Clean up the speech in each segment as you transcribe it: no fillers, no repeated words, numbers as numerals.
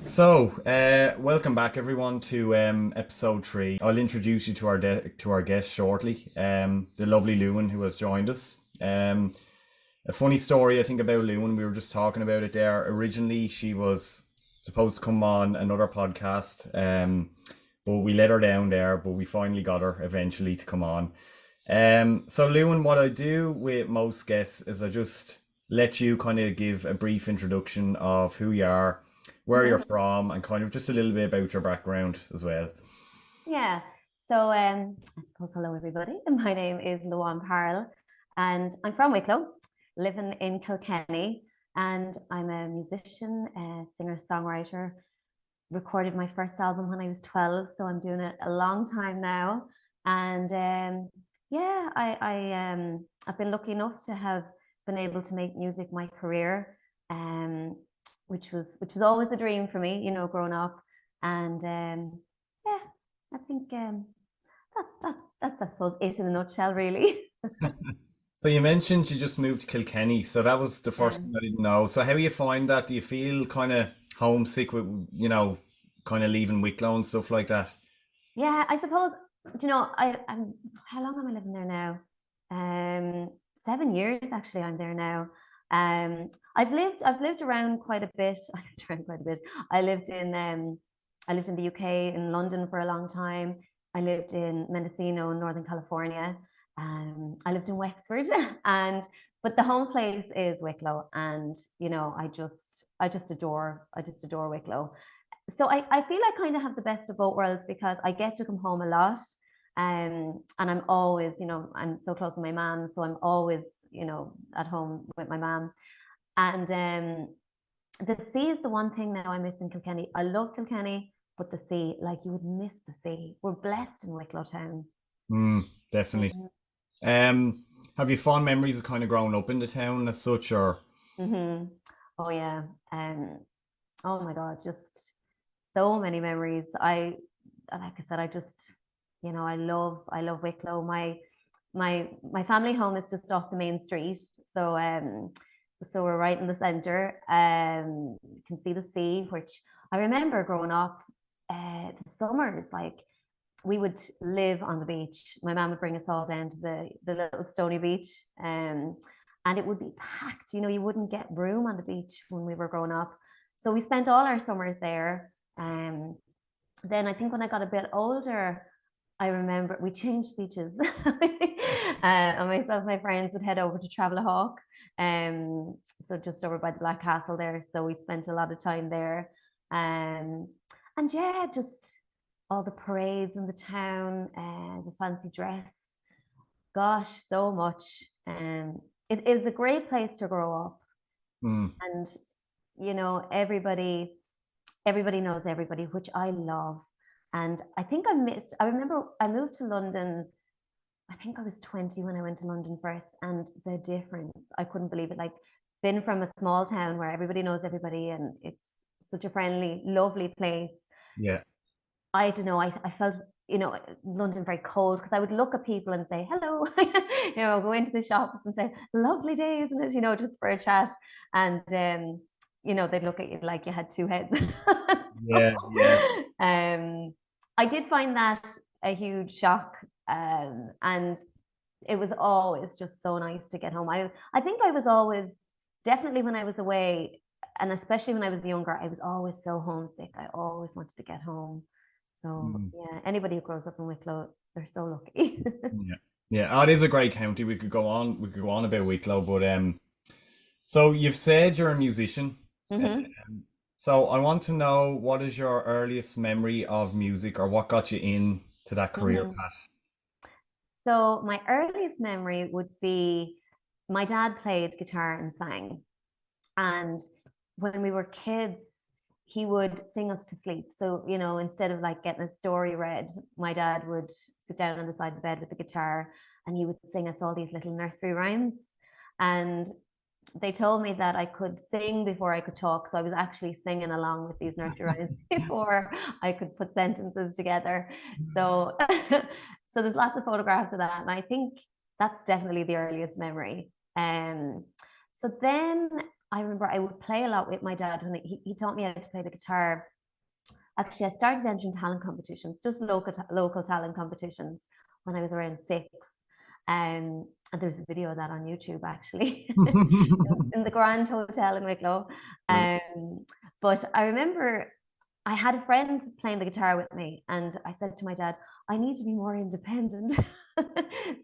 Welcome back everyone to episode three. I'll introduce you to our guest shortly. The lovely Luan who has joined us. A funny story I think about Luan. We were just talking about it there. Originally, she was supposed to come on another podcast, but we let her down there. But we finally got her eventually to come on. So Luan, what I do with most guests is I just let you kind of give a brief introduction of who you are, where you're Mhm. from, and kind of just a little bit about your background as well. Yeah. I suppose hello everybody. My name is Luan Parle, and I'm from Wicklow, living in Kilkenny, and I'm a musician, a singer, songwriter. Recorded my first album when I was 12, so I'm doing it a long time now. And yeah, I've been lucky enough to have been able to make music my career, um, which was always a dream for me, growing up. And yeah, I think that's I suppose it in a nutshell, really. So you mentioned you just moved to Kilkenny, so that was the Yeah. first thing I didn't know. So how you find that? Do you feel kind of homesick with, kind of leaving Wicklow and stuff like that? Yeah, I suppose, I'm how long am I living there now? 7 years actually I'm there now. I've lived around quite a bit. I lived around quite a bit. I lived in I lived in the UK, in London for a long time. I lived in Mendocino in Northern California. I lived in Wexford and but the home place is Wicklow, and I just adore Wicklow. So I feel I kind of have the best of both worlds because I get to come home a lot. And I'm always, I'm so close with my mom, so I'm always, at home with my mom. And the sea is the one thing now I miss in Kilkenny. I love Kilkenny, but the sea, like you would miss the sea. We're blessed in Wicklow town. Mm, definitely. Mm-hmm. Um, have you fond memories of kind of growing up in the town as such, or? Mm-hmm. Oh yeah. Oh my God, just so many memories. Like I said, I love Wicklow. My family home is just off the main street, so we're right in the center. You can see the sea, which I remember growing up. The summers, like we would live on the beach. My mom would bring us all down to the little stony beach, and it would be packed. You wouldn't get room on the beach when we were growing up, so we spent all our summers there. Then I think when I got a bit older, I remember we changed beaches. And myself and my friends would head over to Travelahawk, so just over by the Black Castle there. So we spent a lot of time there. Um, and yeah, just all the parades in the town, the fancy dress. Gosh, so much. It is a great place to grow up, Mm. and everybody knows everybody, which I love. And I remember I moved to London. I think I was 20 when I went to London first, and the difference, I couldn't believe it. Like, been from a small town where everybody knows everybody and it's such a friendly, lovely place. Yeah. I don't know, I felt, London very cold because I would look at people and say, hello, go into the shops and say, lovely day, isn't it? Just for a chat. And, they'd look at you like you had two heads. So, Yeah, yeah. I did find that a huge shock. And it was always just so nice to get home. I think I was always, definitely when I was away, and especially when I was younger, I was always so homesick. I always wanted to get home. So Mm. yeah, anybody who grows up in Wicklow, they're so lucky. Yeah. Yeah, oh, it is a great county. We could go on about Wicklow, but so you've said you're a musician. Hmm. So I want to know what is your earliest memory of music or what got you into that career Hmm. path? So my earliest memory would be my dad played guitar and sang. And when we were kids, he would sing us to sleep. So, instead of like getting a story read, my dad would sit down on the side of the bed with the guitar and he would sing us all these little nursery rhymes. And they told me that I could sing before I could talk. So I was actually singing along with these nursery rhymes before I could put sentences together. So, so there's lots of photographs of that. And I think that's definitely the earliest memory. So then I remember I would play a lot with my dad when he taught me how to play the guitar. Actually, I started entering talent competitions, just local talent competitions, when I was around 6. And there's a video of that on YouTube, actually, in the Grand Hotel in Wicklow. But I remember I had a friend playing the guitar with me, and I said to my dad, I need to be more independent.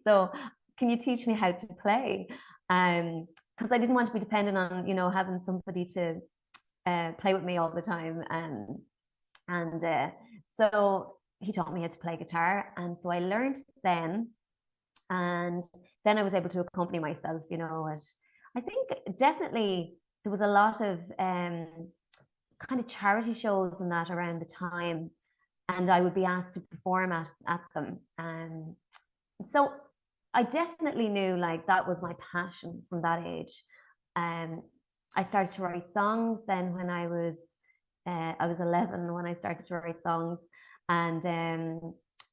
So can you teach me how to play? Because I didn't want to be dependent on, having somebody to play with me all the time. So he taught me how to play guitar. And so I learned then. And then I was able to accompany myself, I think definitely there was a lot of kind of charity shows and that around the time. And I would be asked to perform at them. So I definitely knew like that was my passion from that age. I started to write songs then when I was 11 when I started to write songs, and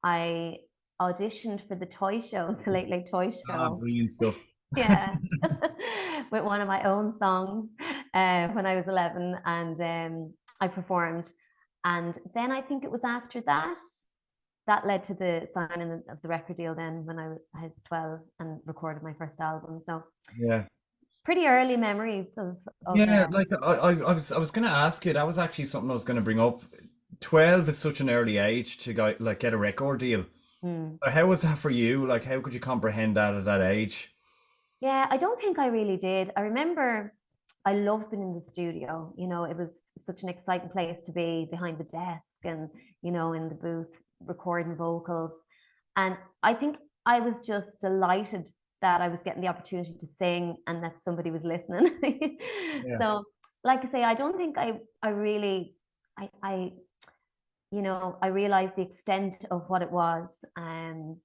I auditioned for the toy show, the Late Late Toy Show. Brilliant stuff. Yeah, with one of my own songs when I was 11, and I performed. And then I think it was after that led to the signing of the record deal then when I was 12 and recorded my first album. So Yeah. pretty early memories of Yeah, like I was gonna ask you, that was actually something I was gonna bring up. 12 is such an early age to get a record deal. How was that for you? Like, how could you comprehend that at that age? Yeah, I don't think I really did. I remember I loved being in the studio. It was such an exciting place to be, behind the desk and, in the booth recording vocals. And I think I was just delighted that I was getting the opportunity to sing and that somebody was listening. Yeah. So, like I say, I don't think I really, I I realized the extent of what it was. And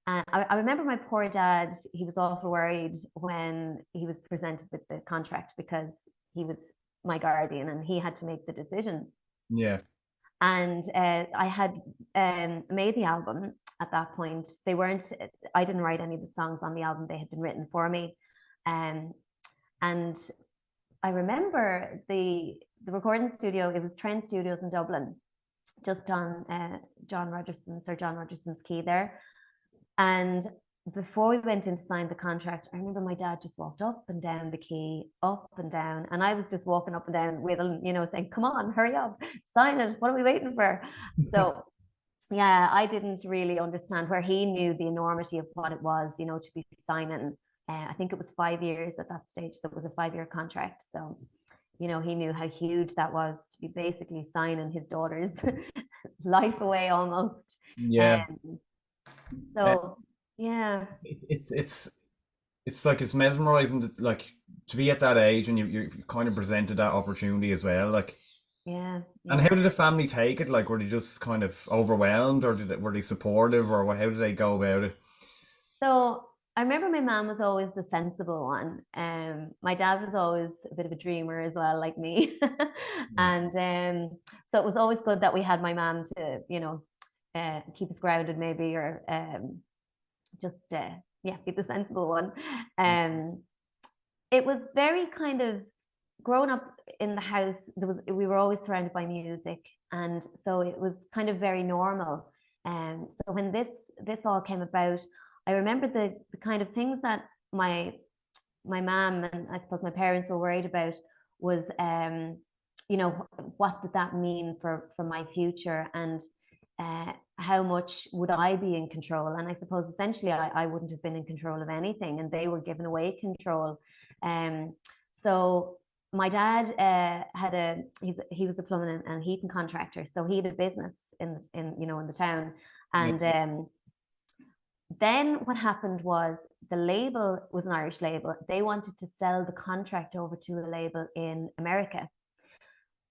I remember my poor dad, he was awful worried when he was presented with the contract, because he was my guardian and he had to make the decision. Yeah. And I had made the album at that point. I didn't write any of the songs on the album, they had been written for me. And I remember the recording studio, it was Trend Studios in Dublin, just on Sir John Rogerson's quay there. And before we went in to sign the contract, I remember my dad just walked up and down the quay, up and down. And I was just walking up and down with him, saying, come on, hurry up, sign it. What are we waiting for? So, yeah, I didn't really understand, where he knew the enormity of what it was, to be signing. I think it was 5 years at that stage. So it was a 5-year contract. So, he knew how huge that was, to be basically signing his daughter's life away almost. Yeah. So yeah, It's like it's mesmerizing to be at that age, and you kind of presented that opportunity as well. Like, yeah. and how did the family take it? Like, were they just kind of overwhelmed, or were they supportive, or how did they go about it? So I remember my mom was always the sensible one. My dad was always a bit of a dreamer as well, like me. And so it was always good that we had my mom to, keep us grounded maybe, or just be the sensible one. It was very kind of, growing up in the house, we were always surrounded by music, and so it was kind of very normal. So when this all came about, I remember the kind of things that my mom and I suppose my parents were worried about was, what did that mean for my future, and how much would I be in control? And I suppose essentially I wouldn't have been in control of anything, and they were giving away control. So my dad he was a plumbing and heating contractor, so he had a business in the town. And then what happened was, the label was an Irish label. They wanted to sell the contract over to a label in America.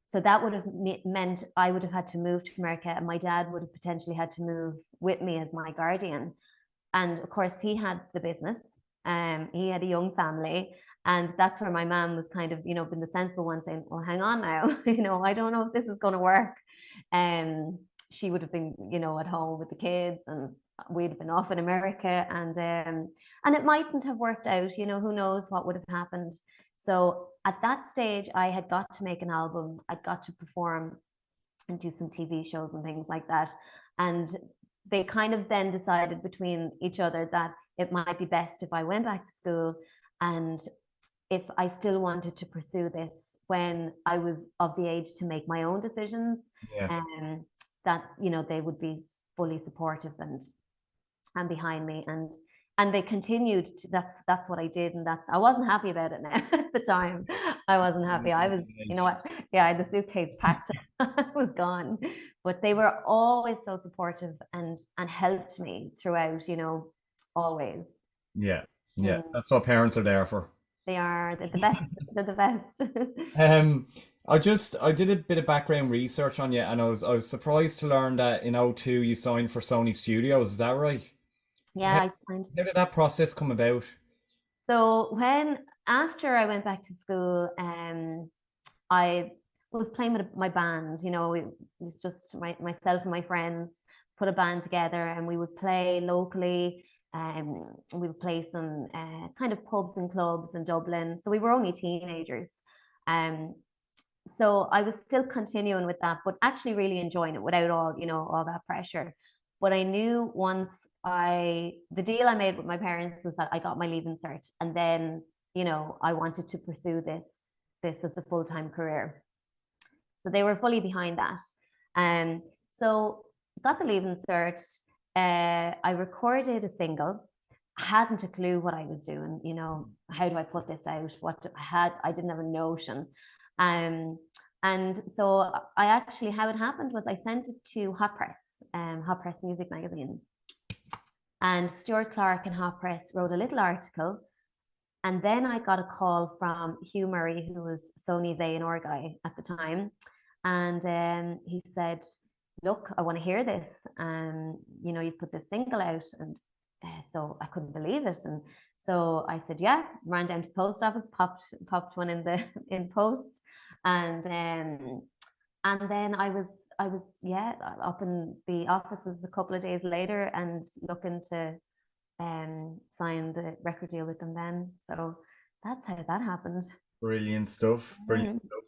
So that would have meant I would have had to move to America, and my dad would have potentially had to move with me as my guardian. And of course, he had the business. He had a young family. And that's where my mom was kind of, been the sensible one, saying, well, hang on now, I don't know if this is going to work. She would have been, at home with the kids, and we'd have been off in America, and it mightn't have worked out, who knows what would have happened. So at that stage, I had got to make an album. I'd got to perform and do some TV shows and things like that. And they kind of then decided between each other that it might be best if I went back to school, and if I still wanted to pursue this when I was of the age to make my own decisions, Yeah. that, you know, they would be fully supportive and behind me. And they continued to, that's what I did. And I wasn't happy about it now. At the time I wasn't happy. I was, you know what, yeah, I had the suitcase packed. I was gone, but they were always so supportive and helped me throughout, you know, always. Yeah. Yeah. That's what parents are there for. They're the best. They're the best. Um, I did a bit of background research on you, and I was surprised to learn that in '02 you signed for Sony Studios. Is that right? So Yeah, I signed. how did that process come about? So when after I went back to school, I was playing with my band. You know, it was just myself and my friends put a band together, and we would play locally. We would play some kind of pubs and clubs in Dublin. So we were only teenagers. Um, so I was still continuing with that, but actually really enjoying it without all, you know, all that pressure. But I knew once the deal I made with my parents was that I got my leaving cert, and then, you know, I wanted to pursue this as a full-time career. So they were fully behind that. So got the leaving cert. I recorded a single. I hadn't a clue what I was doing. You know, how do I put this out? I didn't have a notion. Um, and so I actually, how it happened was I sent it to Hot Press Music Magazine. And Stuart Clark and Hot Press wrote a little article. And then I got a call from Hugh Murray, who was Sony's A&R guy at the time. And he said, look, I want to hear this. And, you know, you put this single out. And so I couldn't believe it. And so I said, yeah, ran down to post office, popped one in post. And then I was yeah, up in the offices a couple of days later and looking to sign the record deal with them then. So that's how that happened. Brilliant stuff. Brilliant stuff.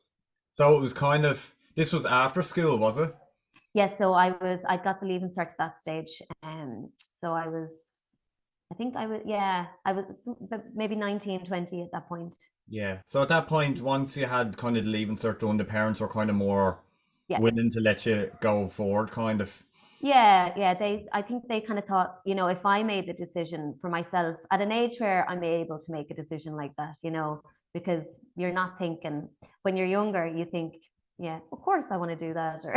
So it was kind of this was after school, was it? Yes, so I got the leaving cert at that stage. So I think I was maybe 19, 20 at that point. Yeah. So at that point, once you had kind of the leaving cert done, the parents were kind of more Yeah. willing to let you go forward, kind of. Yeah. I think they kind of thought, you know, if I made the decision for myself at an age where I'm able to make a decision like that, you know, because you're not thinking when you're younger, you think, yeah, of course I want to do that, or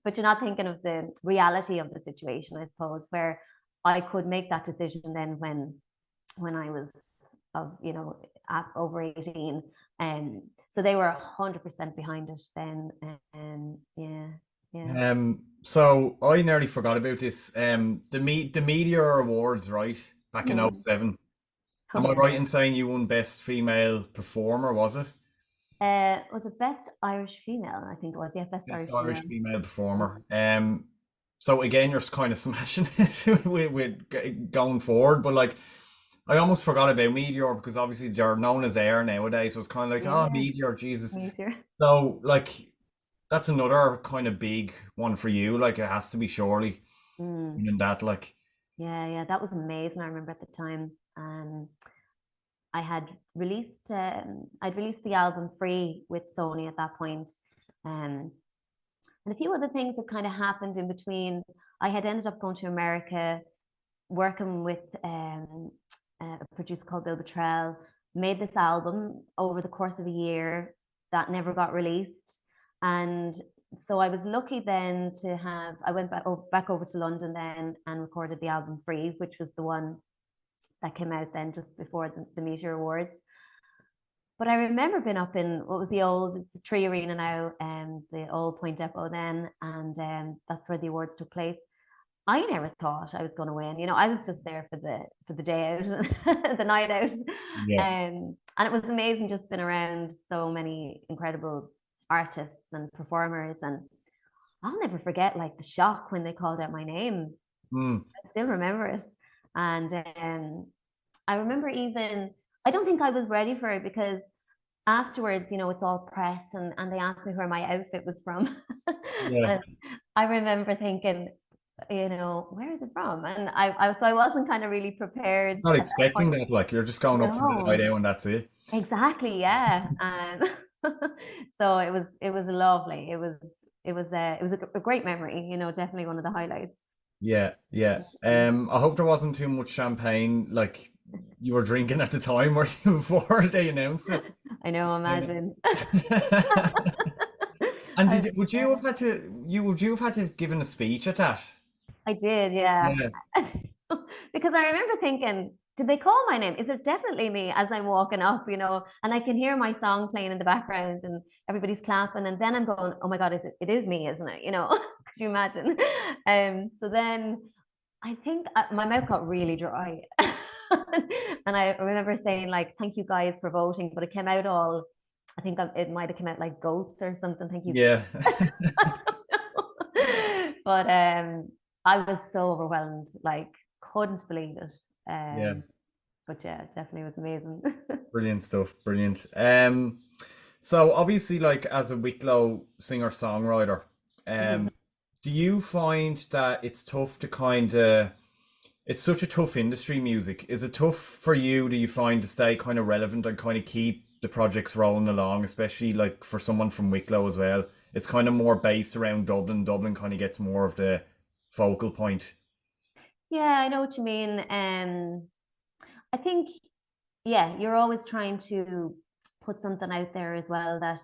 but you're not thinking of the reality of the situation, I suppose, where I could make that decision then when I was of, you know, over 18. So they were 100% behind it then. Yeah. So I nearly forgot about this. The Meteor Awards, right? Back in Mm. '07. Am I Okay. right in saying you won Best Female Performer, was it? Was it best Irish female? I think it was. Yeah, best Best Irish Irish female. Female Mm. Performer. So again, you're kind of smashing it with going forward, but like I almost forgot about Meteor because obviously they're known as Air nowadays. So it's kind of like, oh, Yeah, Meteor, Jesus. me too. So like that's another kind of big one for you. Like it has to be surely Mm. in that like Yeah, that was amazing. I remember at the time. I had released I'd released the album Free with Sony at that point. Um, and a few other things that kind of happened in between. I had ended up going to America, working with a producer called Bill Bottrell, made this album over the course of a year that never got released. And so I was lucky then to have, I went back over to London then and recorded the album Free, which was the one that came out then just before the Meteor Awards. But I remember being up in what was the Tree Arena now, the old Point Depot then, and that's where the awards took place. I never thought I was going to win. You know, I was just there for the day out, the night out, yeah. and it was amazing just being around so many incredible artists and performers. And I'll never forget like the shock when they called out my name. Mm. I still remember it, and I remember even I don't think I was ready for it because afterwards, it's all press, and they asked me where my outfit was from. Yeah. And I remember thinking, where is it from? And I wasn't kind of really prepared Not at that expecting point. that, like you're just going up for the night No, out and that's it. exactly, yeah. And so it was lovely. It was a great memory, definitely one of the highlights. Yeah, yeah. I hope there wasn't too much champagne like you were drinking at the time or before they announced it. I know, Yeah. imagine. And I, would you have had to would you have had to have given a speech at that? I did, yeah. Yeah. Because I remember thinking, did they call my name? Is it definitely me as I'm walking up, and I can hear my song playing in the background and everybody's clapping. And then I'm going, oh my God, it is me, isn't it? Could you imagine? So then I think my mouth got really dry. And I remember saying, like, thank you guys for voting, but it came out all, I think it might have come out like goats or something. Thank you. Yeah. But I was so overwhelmed, like couldn't believe it. Yeah. But yeah, it definitely was amazing. Brilliant stuff. Brilliant. So obviously like as a Wicklow singer-songwriter, Mhm. do you find that it's tough to kind of it's such a tough industry, music. Is it tough for you, do you find, to stay kind of relevant and kind of keep the projects rolling along, especially like for someone from Wicklow as well? It's kind of more based around Dublin. Dublin kind of gets more of the focal point. Yeah, I know what you mean. I think, yeah, you're always trying to put something out there as well that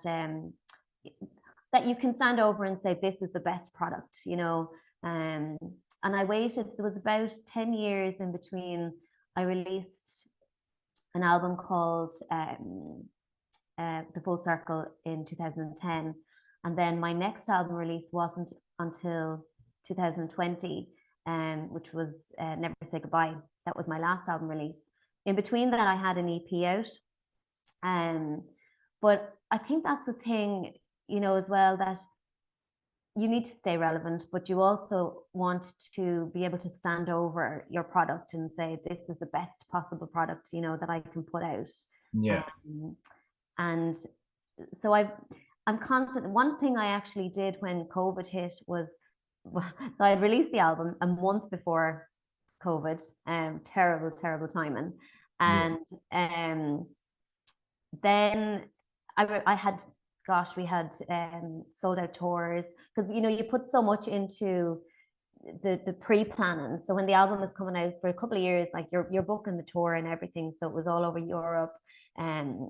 you can stand over and say this is the best product. Um, and I waited. There was about 10 years in between. I released an album called The Full Circle in 2010. And then my next album release wasn't until 2020, which was Never Say Goodbye. That was my last album release. In between that, I had an EP out. Um, but I think that's the thing, as well, that you need to stay relevant, but you also want to be able to stand over your product and say, this is the best possible product, that I can put out. Yeah. Um, and so I'm constant. One thing I actually did when COVID hit was, so I released the album a month before COVID. Terrible, terrible timing. Yeah. And then I had, gosh, we had sold out tours because you put so much into the pre-planning. So when the album was coming out for a couple of years, like you're booking the tour and everything. So it was all over Europe, and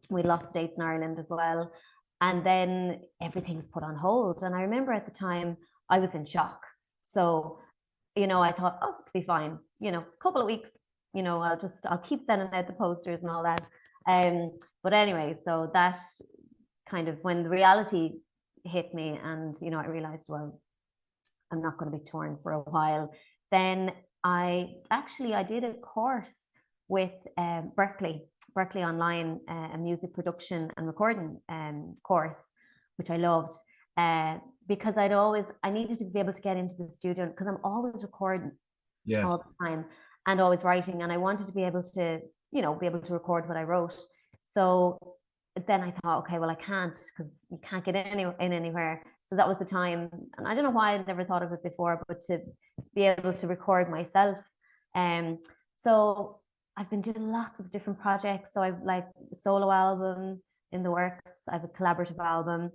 we had lots of dates in Ireland as well. And then everything was put on hold. And I remember at the time I was in shock. So, I thought, oh, it'll be fine. A couple of weeks, I'll keep sending out the posters and all that. But anyway, so that kind of, when the reality hit me and, I realized, well, I'm not going to be touring for a while. Then I did a course with Berkeley Online, a music production and recording course, which I loved because I needed to be able to get into the studio because I'm always recording Yes. all the time and always writing, and I wanted to be able to, be able to record what I wrote. So then I thought, okay, well, I can't because you can't get in anywhere. So that was the time. And I don't know why I'd never thought of it before, but to be able to record myself. So I've been doing lots of different projects. So I've like a solo album in the works. I have a collaborative album.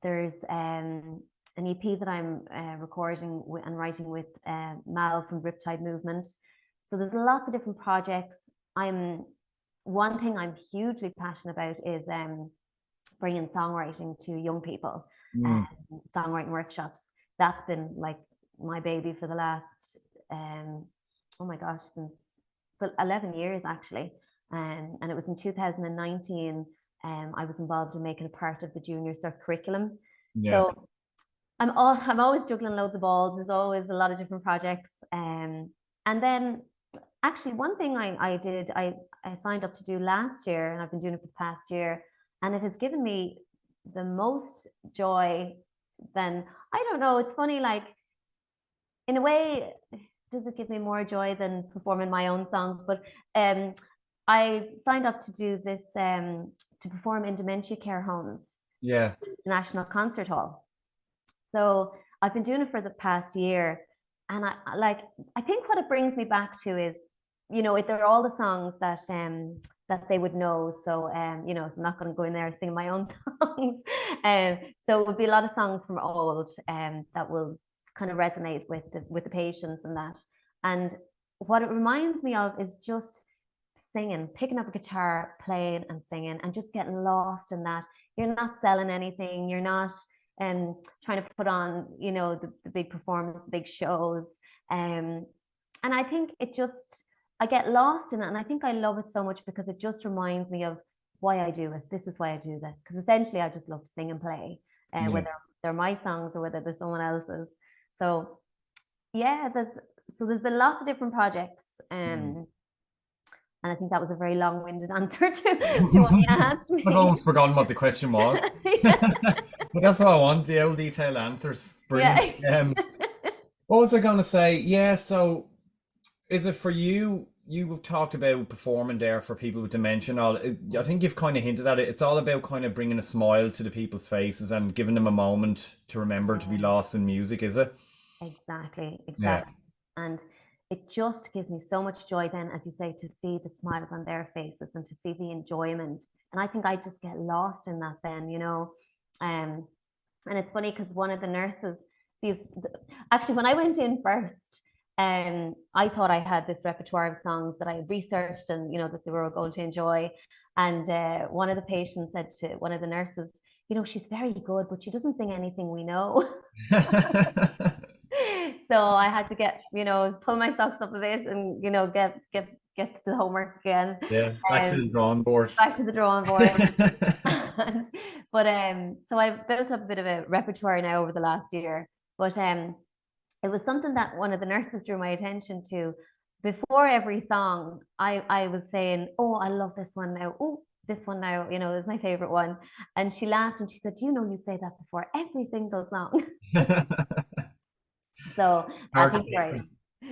There's an EP that I'm recording and writing with Mal from Riptide Movement. So there's lots of different projects. One thing I'm hugely passionate about is bringing songwriting to young people, Mm. songwriting workshops. That's been like my baby for the last, oh my gosh, since 11 years actually. And it was in 2019, I was involved in making a part of the Junior Cert curriculum. Yeah. So I'm always juggling loads of balls. There's always a lot of different projects. And then actually one thing I did, I signed up to do last year, and I've been doing it for the past year, and it has given me the most joy. Then I don't know, it's funny, like in a way, does it give me more joy than performing my own songs? But I signed up to do this to perform in dementia care homes, Yeah. to the National Concert Hall. So I've been doing it for the past year, and I think what it brings me back to is, they're all the songs that they would know. So so I'm not going to go in there and sing my own songs. So it would be a lot of songs from old that will kind of resonate with the patients and that. And what it reminds me of is just singing, picking up a guitar, playing and singing, and just getting lost in that. You're not selling anything. You're not trying to put on, the big performance, the big shows. And I think I get lost in it. And I think I love it so much because it just reminds me of why I do it. This is why I do that. Because essentially I just love to sing and play, whether they're my songs or whether they're someone else's. So yeah, there's been lots of different projects. And I think that was a very long-winded answer to what you asked me. I've almost forgotten what the question was. But that's what I want, the old detailed answers. Brilliant. Yeah. What was I going to say? Yeah, so is it for you? You talked about performing there for people with dementia. I think you've kind of hinted at it. It's all about kind of bringing a smile to the people's faces and giving them a moment to remember to be lost in music, is it? Exactly. Yeah. And it just gives me so much joy then, as you say, to see the smiles on their faces and to see the enjoyment. And I think I just get lost in that then, and it's funny because one of the nurses, actually when I went in first, I thought I had this repertoire of songs that I had researched and that they were going to enjoy. And one of the patients said to one of the nurses, she's very good, but she doesn't sing anything we know. So I had to pull my socks up a bit and get to the homework again. Yeah, back to the drawing board. Back to the drawing board. So I've built up a bit of a repertoire now over the last year. But it was something that one of the nurses drew my attention to. Before every song, I was saying, "Oh, I love this one now. Oh, this one now, is my favorite one." And she laughed and she said, you say that before every single song." So I think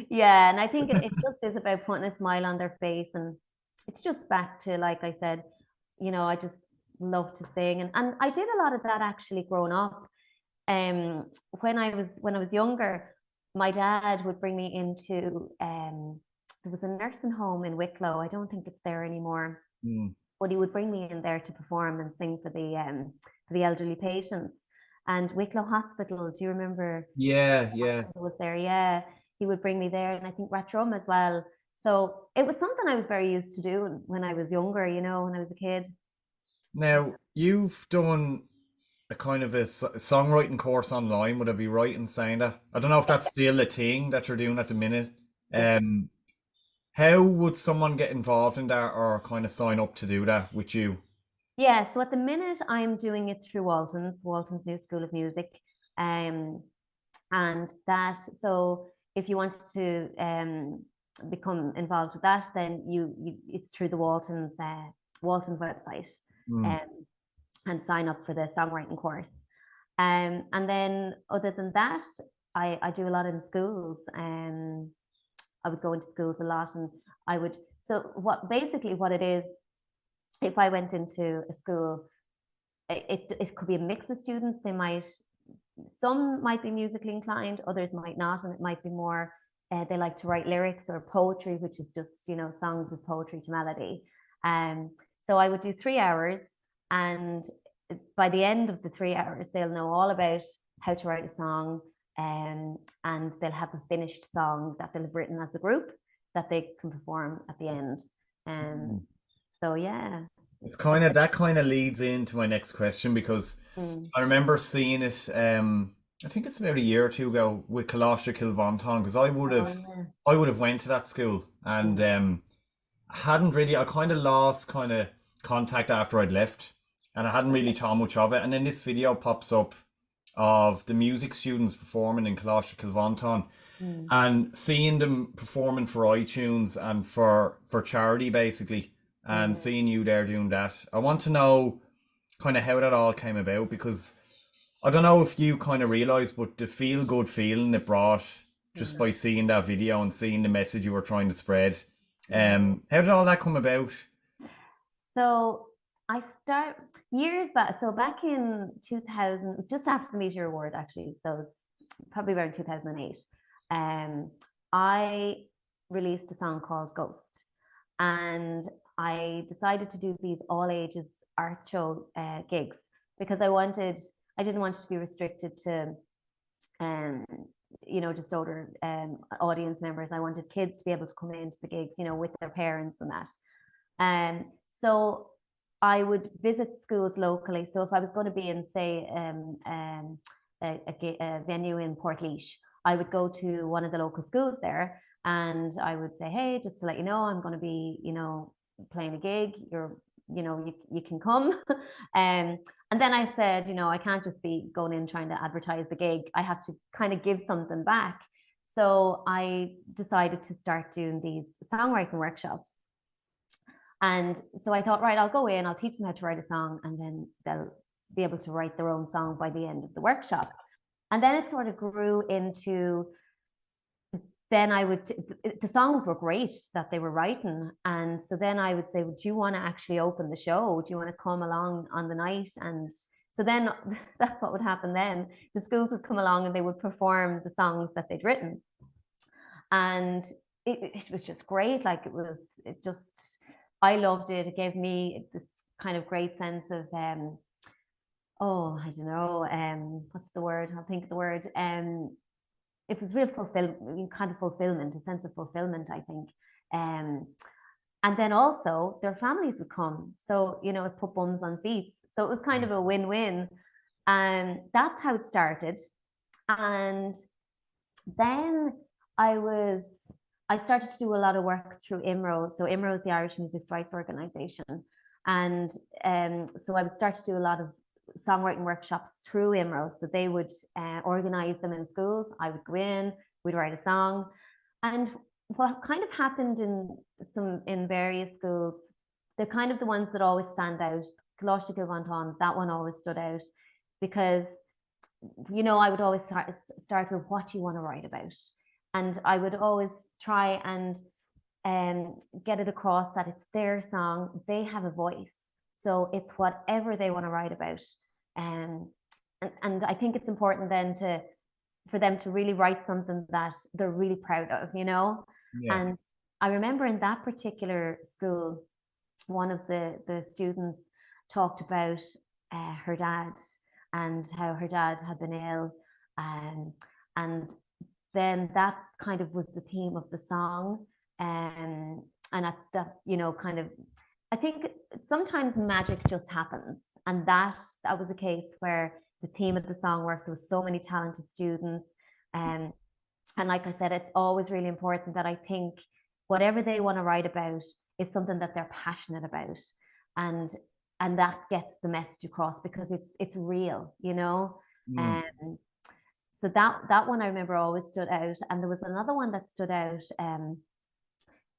yeah, and I think it just is about putting a smile on their face, and it's just back to, like I said, I just love to sing, and I did a lot of that actually growing up. When I was younger, my dad would bring me into there was a nursing home in Wicklow. I don't think it's there anymore, but he would bring me in there to perform and sing for the elderly patients. And Wicklow Hospital, do you remember? Yeah. Was there? Yeah, he would bring me there, and I think Ratrum as well. So it was something I was very used to doing when I was younger, when I was a kid. Now, you've done a kind of a songwriting course online. Would I be right in saying that? I don't know if that's still a thing that you're doing at the minute. How would someone get involved in that or kind of sign up to do that with you? Yeah, so at the minute I'm doing it through Walton's New School of Music. And so if you wanted to become involved with that, then it's through the Walton's website, and sign up for the songwriting course. And then other than that, I do a lot in schools. I would go into schools a lot, and what it is, if I went into a school, it could be a mix of students. Some might be musically inclined, others might not, and it might be more they like to write lyrics or poetry, which is just songs as poetry to melody. So I would do 3 hours, and by the end of the 3 hours, they'll know all about how to write a song, and they'll have a finished song that they'll have written as a group that they can perform at the end. So yeah, it's that kind of leads into my next question, because I remember seeing it. I think it's about a year or two ago with Coláiste Kilvonton, because I would have went to that school, and hadn't really. I kind of lost contact after I'd left, and I hadn't really thought much of it. And then this video pops up of the music students performing in Coláiste Kilvonton, and seeing them performing for iTunes and for charity basically, and seeing you there doing that. I want to know kind of how that all came about, because I don't know if you kind of realised, but the feel good feeling it brought just by seeing that video and seeing the message you were trying to spread. How did all that come about? So I start years back. So back in 2000, it was just after the Meteor Award, actually. So it was probably around 2008. Um, I released a song called Ghost, and I decided to do these all ages art show gigs because I didn't want it to be restricted to um, just older audience members. I wanted kids to be able to come into the gigs, with their parents and that. So I would visit schools locally. So if I was going to be in, say, a venue in Portlaoise, I would go to one of the local schools there, and I would say, hey, just to let you know, I'm going to be, playing a gig. You can come. And then I said, I can't just be going in trying to advertise the gig. I have to kind of give something back. So I decided to start doing these songwriting workshops. And so I thought, right, I'll go in, I'll teach them how to write a song, and then they'll be able to write their own song by the end of the workshop. And then it sort of grew into, then the songs were great that they were writing. And so then I would say, do you want to actually open the show? Do you want to come along on the night? And so then that's what would happen then. The schools would come along and they would perform the songs that they'd written. And it was just great. Like I loved it. It gave me this kind of great sense of, I don't know, what's the word? I'll think of the word. It was real fulfillment, a sense of fulfillment, I think. And then also their families would come. So, it put bums on seats. So it was kind of a win-win. And that's how it started. And then I started to do a lot of work through IMRO. So IMRO is the Irish Music Rights Organisation. And so I would start to do a lot of songwriting workshops through IMRO. So they would organize them in schools. I would go in, we'd write a song. And what kind of happened in various schools, they're kind of the ones that always stand out. Coláiste Gilvanton, that one always stood out because, I would always start with what do you want to write about? And I would always try and get it across that it's their song, they have a voice. So it's whatever they want to write about. And I think it's important then for them to really write something that they're really proud of, Yeah. And I remember in that particular school, one of the students talked about her dad and how her dad had been ill. And then that kind of was the theme of the song. And at that, kind of, I think sometimes magic just happens. And that was a case where the theme of the song worked. There was so many talented students. And like I said, it's always really important that I think whatever they want to write about is something that they're passionate about. And that gets the message across because it's real, So that one I remember always stood out. And there was another one that stood out.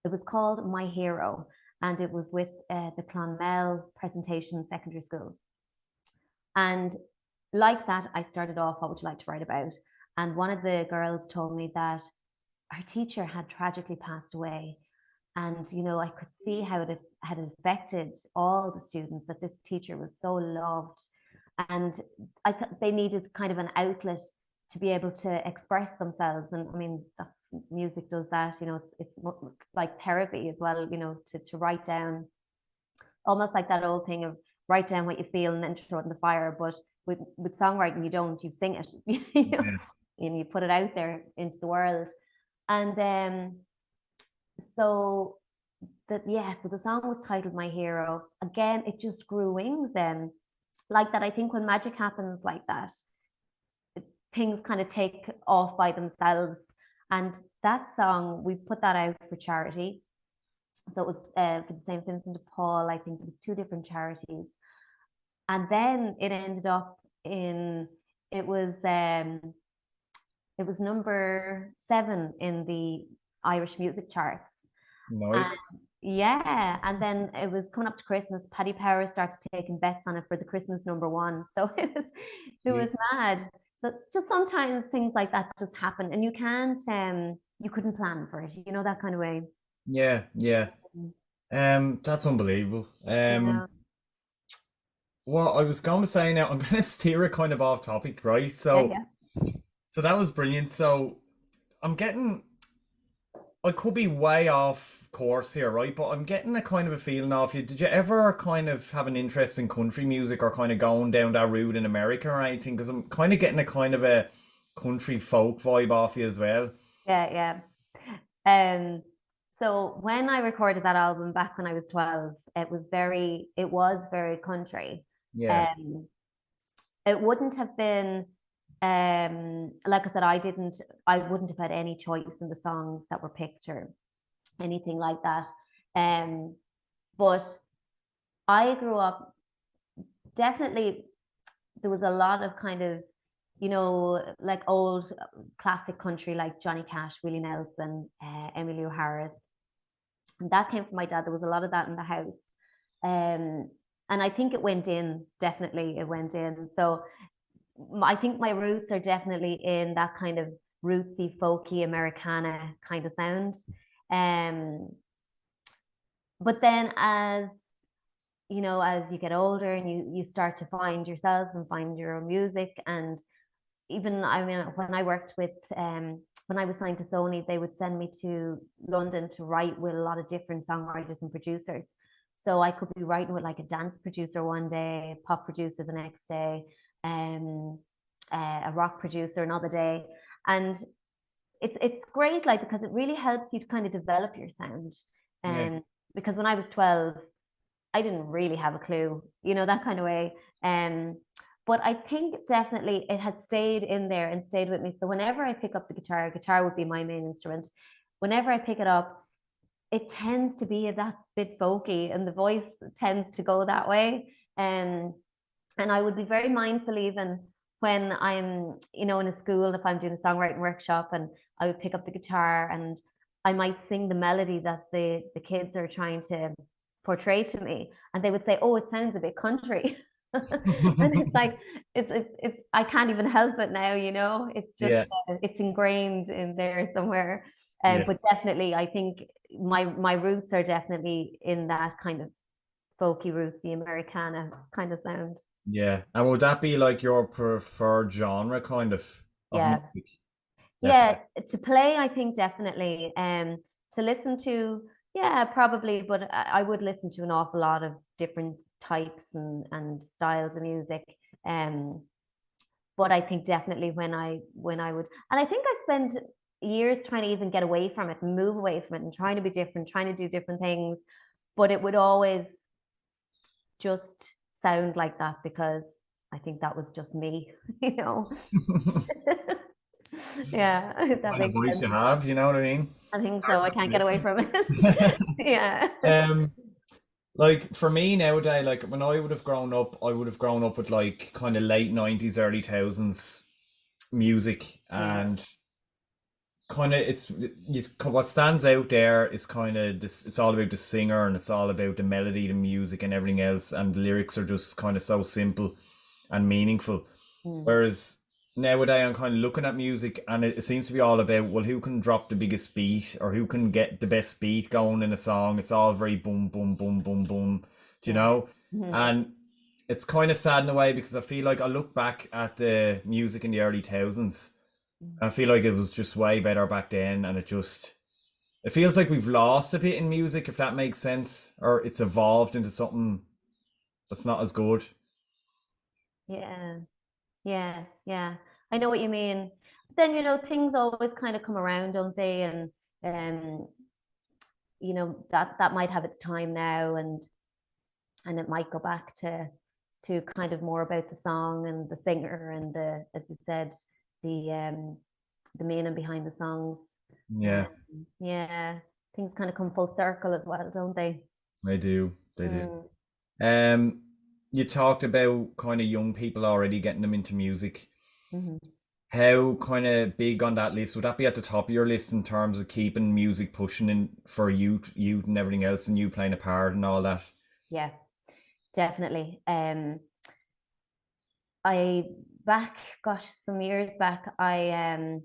It was called My Hero, and it was with the Clonmel Presentation Secondary School. And like that, I started off, what would you like to write about? And one of the girls told me that her teacher had tragically passed away. And, I could see how it had affected all the students, that this teacher was so loved. And I thought they needed kind of an outlet to be able to express themselves. And I mean, music does that, it's like therapy as well, to write down, almost like that old thing of write down what you feel and then throw it in the fire. But with songwriting, you sing it, and you put it out there into the world. And so the song was titled My Hero. Again, it just grew wings then. Like that, I think when magic happens like that, things kind of take off by themselves. And that song, we put that out for charity. So it was for the St. Vincent de Paul. I think it was 2 different charities. And then it ended up it was number 7 in the Irish music charts. Nice. And then it was coming up to Christmas. Paddy Power started taking bets on it for the Christmas number 1. So it was mad. So just sometimes things like that just happen, and you couldn't plan for it, that kind of way. Yeah. That's unbelievable. Yeah. Well, I was going to say now, I'm going to steer it kind of off topic, right? Yeah, So, yeah. so that was brilliant. So, I'm getting, I could be way off course here, right? But I'm getting a kind of a feeling off you. Did you ever kind of have an interest in country music or kind of going down that route in America or anything? Because I'm kind of getting a kind of a country folk vibe off you as well. Yeah, yeah. So when I recorded that album back when I was 12, it was very country. Yeah, Um, it wouldn't have been, like I said, I wouldn't have had any choice in the songs that were picked or anything like that. Um, but I grew up definitely. There was a lot of kind of, like old classic country like Johnny Cash, Willie Nelson, Emily Harris, and that came from my dad. There was a lot of that in the house, um, and I think it went in. Definitely, it went in. So I think my roots are definitely in that kind of rootsy, folky, Americana kind of sound. Um, but then as you get older and you start to find yourself and find your own music, and even I mean when I worked with when I was signed to Sony, they would send me to London to write with a lot of different songwriters and producers. So I could be writing with like a dance producer one day, a pop producer the next day, um, a rock producer another day, and it's great, like, because it really helps you to kind of develop your sound. yeah, Because when I was 12, I didn't really have a clue, that kind of way. But I think definitely it has stayed in there and stayed with me. So whenever I pick up the guitar would be my main instrument. Whenever I pick it up, it tends to be that bit folky, and the voice tends to go that way. And I would be very mindful even when I'm, in a school, if I'm doing a songwriting workshop, and I would pick up the guitar and I might sing the melody that the kids are trying to portray to me, and they would say, "Oh, it sounds a bit country." And it's like it's I can't even help it now, it's just yeah, it's ingrained in there somewhere. yeah, But definitely I think my roots are definitely in that kind of folky roots, the Americana kind of sound. yeah. And would that be like your preferred genre, kind of Yeah. music? Yeah, Definitely. to play, I think definitely. To listen to, yeah, probably, but I would listen to an awful lot of different types and styles of music. Um, but I think definitely when I would, and I think I spent years trying to even get away from it and move away from it and trying to be different, trying to do different things, but it would always just sound like that because I think that was just me, you know. Yeah, if that Kind of makes voice you sense. have, you know what I mean? I think Hard so. to I can't get away resist from it. it. Yeah. Like for me nowadays, like when I would have grown up, I would have grown up with like kind of late 90s, early 2000s music, Yeah. and kind of what stands out there is kind of this. It's all about the singer, and it's all about the melody, the music, and everything else, and the lyrics are just kind of so simple and meaningful. Mm. Whereas nowadays I'm kind of looking at music, and it seems to be all about, well, who can drop the biggest beat or who can get the best beat going in a song. It's all very boom, boom, boom, boom, boom, do you Yeah. know? Mhm. And it's kind of sad in a way because I feel like I look back at the music in the early thousands. I feel like it was just way better back then, and it feels like we've lost a bit in music, if that makes sense, or it's evolved into something that's not as good. Yeah. Yeah. Yeah. I know what you mean. But then, things always kind of come around, don't they? And um, that might have its time now, and it might go back to kind of more about the song and the singer and as you said, the meaning behind the songs. Yeah, Yeah, things kind of come full circle as well, don't they? they do. They do. Mm. Um, you talked about kind of young people already getting them into music. Mhm. How kind of big on that list? Would that be at the top of your list in terms of keeping music pushing in for youth and everything else, and you playing a part and all that? Yeah, definitely. I back, gosh, some years back, I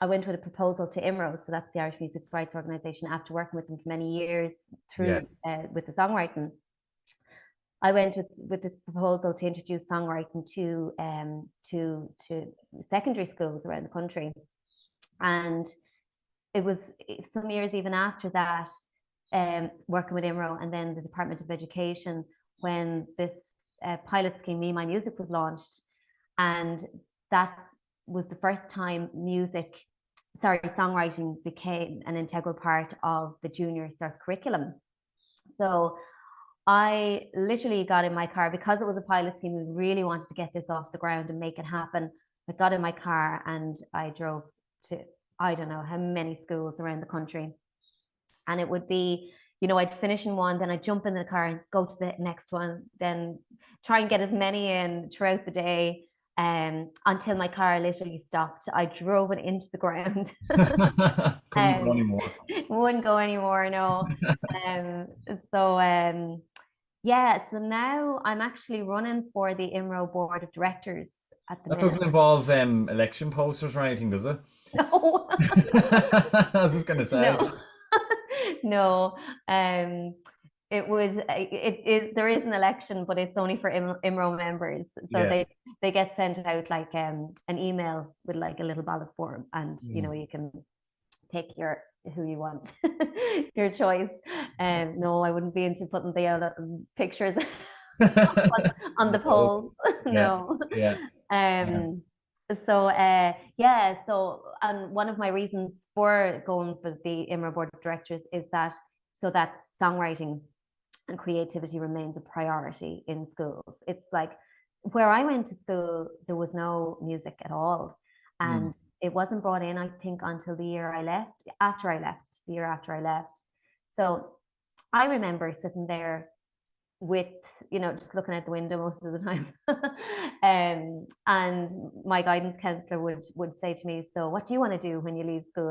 went with a proposal to IMRO, so that's the Irish Music Rights Organisation, after working with them for many years Yeah, through with the songwriting. I went with this proposal to introduce songwriting to secondary schools around the country, and it was some years even after that, working with IMRO and then the Department of Education, when this pilot scheme, Me My Music, was launched, and that was the first time songwriting became an integral part of the junior cert curriculum. So I literally got in my car, because it was a pilot scheme. We really wanted to get this off the ground and make it happen. I got in my car and I drove to, I don't know how many schools around the country. And it would be, I'd finish in one, then I'd jump in the car and go to the next one, then try and get as many in throughout the day, until my car literally stopped. I drove it into the ground. Couldn't go anymore. Wouldn't go anymore, no. So now I'm actually running for the IMRO board of directors at the That minute. doesn't involve election posters or anything, does it? No. I was just gonna say. No. No. It would. It is. There is an election, but it's only for IMRO members. So they get sent out like an email with like a little ballot form, and you can pick who you want, your choice. No, I wouldn't be into putting the pictures on the polls. No. Yeah. So and one of my reasons for going for the IMRO board of directors is that so that songwriting and creativity remains a priority in schools. It's like where I went to school, there was no music at all, and it wasn't brought in, I think, until the year after I left. So I remember sitting there with, just looking out the window most of the time. And my guidance counselor would say to me, so what do you want to do when you leave school,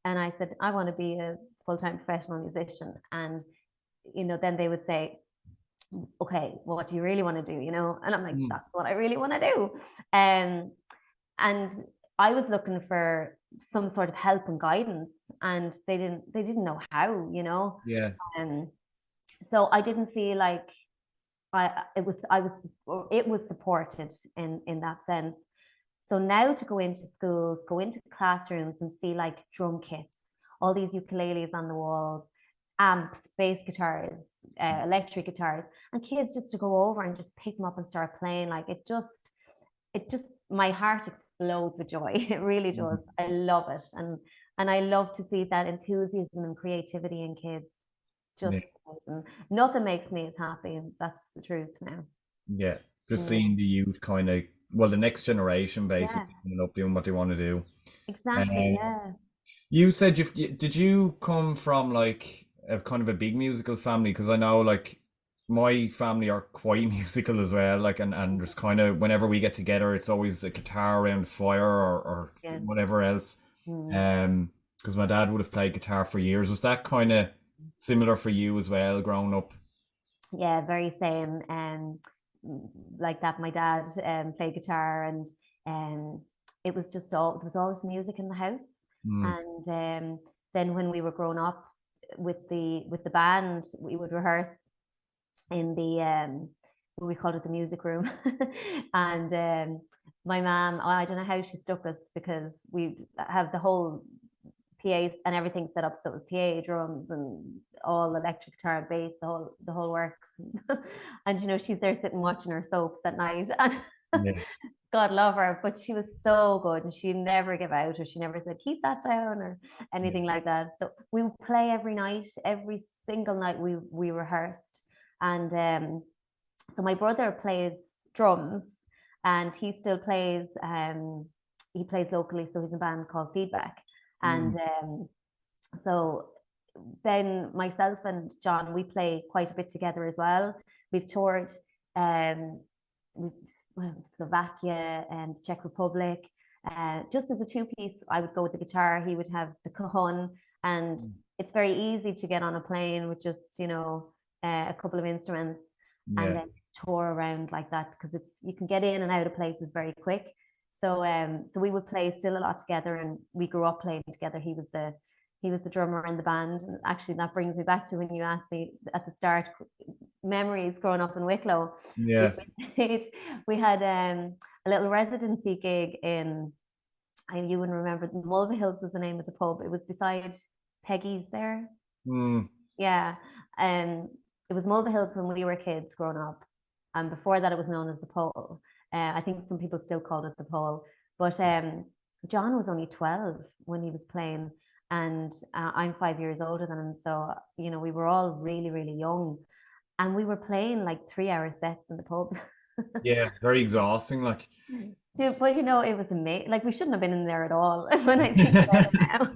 And I said, I want to be a full-time professional musician. And, then they would say, okay, well, what do you really want to do, And I'm like, that's what I really want to do. And I was looking for some sort of help and guidance, and they didn't know how, Yeah. So I didn't feel like it was supported in that sense. So now to go into schools, go into classrooms and see like drum kits, all these ukuleles on the walls, amps, bass guitars, electric guitars, and kids just to go over and just pick them up and start playing, like it just my heart explodes with joy. It really does. I love it, and I love to see that enthusiasm and creativity in kids. Just nothing makes me as happy, and that's the truth now. Yeah, just seeing the youth kind of, the next generation basically coming up doing what they want to do. Exactly. You said did you come from like a kind of a big musical family? Because I know like my family are quite musical as well. Like and there's kind of, whenever we get together, it's always a guitar around fire or whatever else. Because my dad would have played guitar for years. Was that kind of similar for you as well, growing up? Yeah, very same. Like that, my dad played guitar, and it was just there was always music in the house. And then when we were growing up with the band, we would rehearse in the we called it the music room. And my mom, I don't know how she stuck us, because we have the whole PAs and everything set up, so it was PA, drums, and all electric guitar and bass, the whole works. And she's there sitting watching her soaps at night. God love her, but she was so good, and she never gave out, or she never said keep that down or anything like that. So we would play every night, every single night we rehearsed. And so my brother plays drums, and he still plays. He plays locally, so he's in a band called Feedback. And so then myself and John, we play quite a bit together as well. We've toured Slovakia and Czech Republic. Just as a two-piece, I would go with the guitar, he would have the cajon, and it's very easy to get on a plane with just a couple of instruments and then tour around like that, because you can get in and out of places very quick. So we would play still a lot together, and we grew up playing together. He was the drummer in the band. And actually that brings me back to when you asked me at the start, memories growing up in Wicklow. Yeah. We, we had a little residency gig in, you wouldn't remember, Mulva Hills was the name of the pub. It was beside Peggy's there. Mm. Yeah. It was Mulva Hills when we were kids growing up. And before that, it was known as the Pole. I think some people still called it the Pole. But John was only 12 when he was playing. And I'm 5 years older than him. So, you know, we were all really, really young. And we were playing like 3 hour sets in the pub. Yeah, very exhausting. Like, But you know, it was amazing. Like we shouldn't have been in there at all. When I think about it now,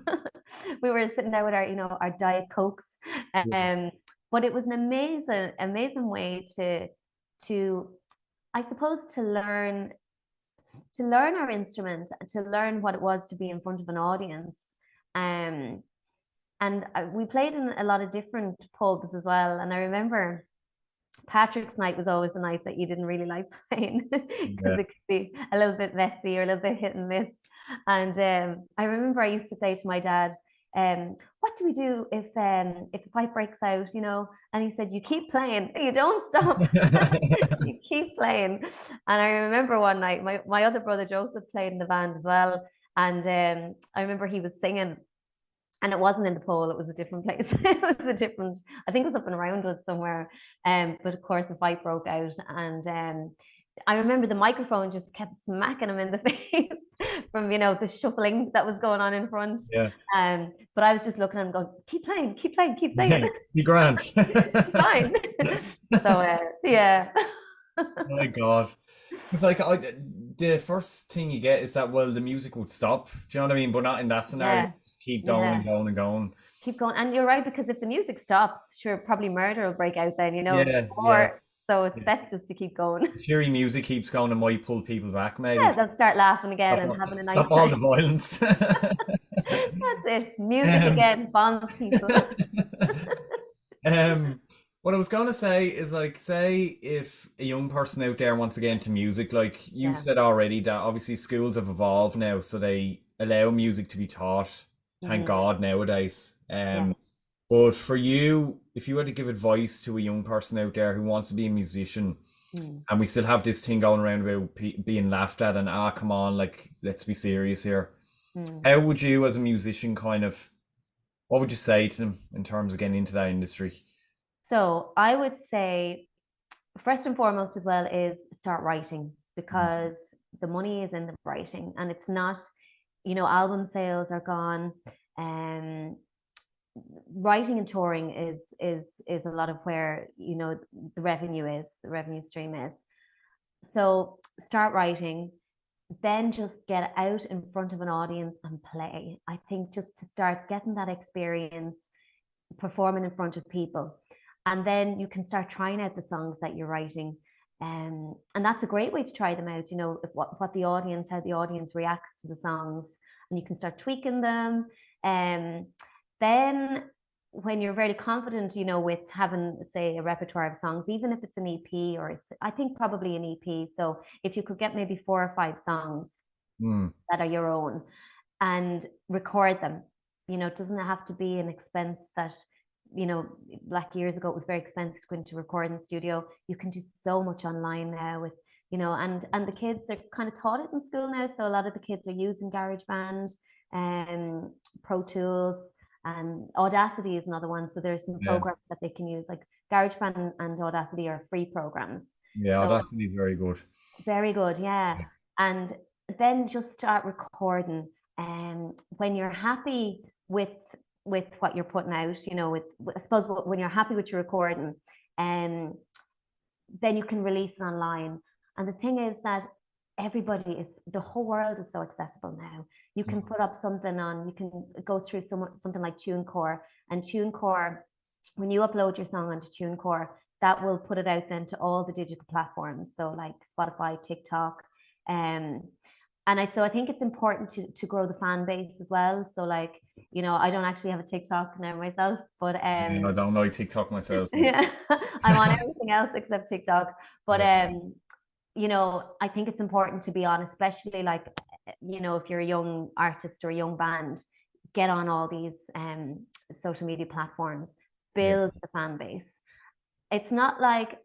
we were sitting there with our, you know, our Diet Cokes. yeah, Um, but it was an amazing, amazing way to, I suppose, to learn our instrument, to learn what it was to be in front of an audience. Um, and we played in a lot of different pubs as well. And I remember Patrick's night was always the night that you didn't really like playing because yeah. it could be a little bit messy or a little bit hit and miss. And I remember I used to say to my dad, what do we do if a fight breaks out, you know? And he said, you keep playing, you don't stop. You keep playing. And I remember one night, my other brother Joseph played in the band as well. And I remember he was singing, and it wasn't in the pole, it was a different place. It was a different, I think it was up in Roundwood somewhere. But of course a fight broke out, and I remember the microphone just kept smacking him in the face from, you know, the shuffling that was going on in front. Yeah. But I was just looking at him going, keep playing, keep playing, keep Yeah, singing. you grant. Fine. So yeah. Oh my God. It's like the first thing you get is that, well, the music would stop. Do you know what I mean? But not in that scenario. Yeah. Just keep going and Yeah. going and going. Keep going. And you're right, because if the music stops, sure, probably murder will break out then, you know, Yeah, yeah, or so it's yeah. best just to keep going. Cheery music keeps going and might pull people back, Yeah, maybe. they'll start laughing again Stop and all, having a nice stop all the time. violence. That's it. Music Um, again bonds people. um, what I was gonna say is, like, say if a young person out there wants to get into music, like you Yeah. said already, that obviously schools have evolved now, so they allow music to be taught. Thank Mhm. God nowadays. Yeah. But for you, if you had to give advice to a young person out there who wants to be a musician, Mm. and we still have this thing going around about being laughed at, and come on, like, let's be serious here. Mm. How would you, as a musician, kind of, what would you say to them in terms of getting into that industry? So I would say, first and foremost, as well, is start writing, because the money is in the writing, and it's not, you know, album sales are gone. Um, Writing and touring is a lot of where, you know, the revenue stream is. So start writing, then just get out in front of an audience and play. I think just to start getting that experience performing in front of people, and then you can start trying out the songs that you're writing. And that's a great way to try them out, you know, what the audience, how the audience reacts to the songs, and you can start tweaking them. um then when you're very confident, you know, with having, say, a repertoire of songs, even if it's an EP, or I think probably an EP. So if you could get maybe 4 or 5 songs Mm, that are your own and record them, you know, it doesn't have to be an expense that, you know, like years ago, it was very expensive to go into a recording studio. You can do so much online now with, you know, and the kids, they're kind of taught it in school now. So a lot of the kids are using GarageBand and Pro Tools, and Audacity is another one. So there's some yeah, programs that they can use, like GarageBand and Audacity are free programs. yeah, So Audacity is very good. very good, yeah. And then just start recording. And when you're happy with what you're putting out, you know, with, I suppose, when you're happy with your recording, and then you can release it online. And the thing is that the whole world is so accessible now. You can put up something on, you can go through something like TuneCore, and TuneCore, when you upload your song onto TuneCore, that will put it out then to all the digital platforms, so like Spotify, TikTok. um so I think it's important to grow the fan base as well. So, like, you know, I don't actually have a TikTok now myself, but Yeah, I don't like TikTok myself, but yeah, I'm on everything else except TikTok. But yeah, you know, I think it's important to be on, especially, like, you know, if you're a young artist or a young band, get on all these social media platforms, yeah, build the fan base. it's not like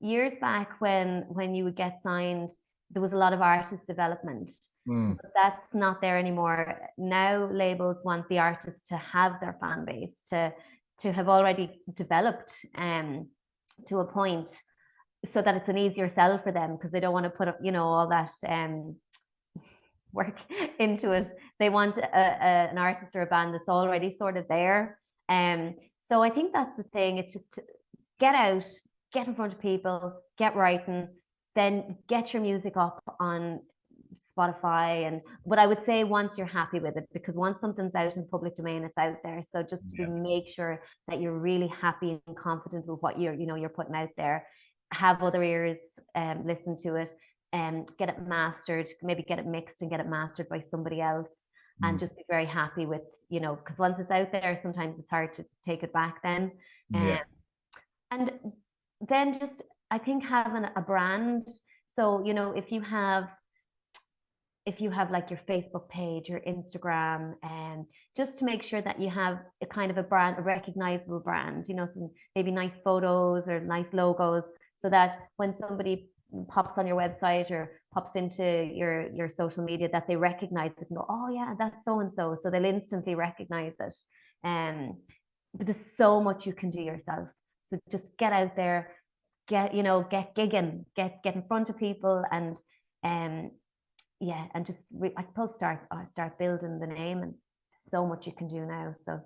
years back when you would get signed, there was a lot of artist development. But that's not there anymore. Now labels want the artist to have their fan base, to have already developed to a point, so that it's an easier sell for them, because they don't want to put up, all that work into it. They want an artist or a band that's already sort of there. So I think that's the thing. It's just to get out, get in front of people, get writing, then get your music up on Spotify. But I would say once you're happy with it, because once something's out in public domain, it's out there. So just to make sure that you're really happy and confident with what you're putting out there. Have other ears listen to it, and get it mastered, maybe get it mixed and get it mastered by somebody else, and just be very happy with, because once it's out there, sometimes it's hard to take it back then. And then just, I think, having a brand. So, if you have like your Facebook page, your Instagram, and just to make sure that you have a kind of a brand, a recognizable brand, some maybe nice photos or nice logos, so that when somebody pops on your website or pops into your social media, that they recognize it and go, oh yeah, that's so and so. So they'll instantly recognize it. But there's so much you can do yourself. So just get out there, get gigging, get in front of people, and and just I suppose start building the name, and so much you can do now. So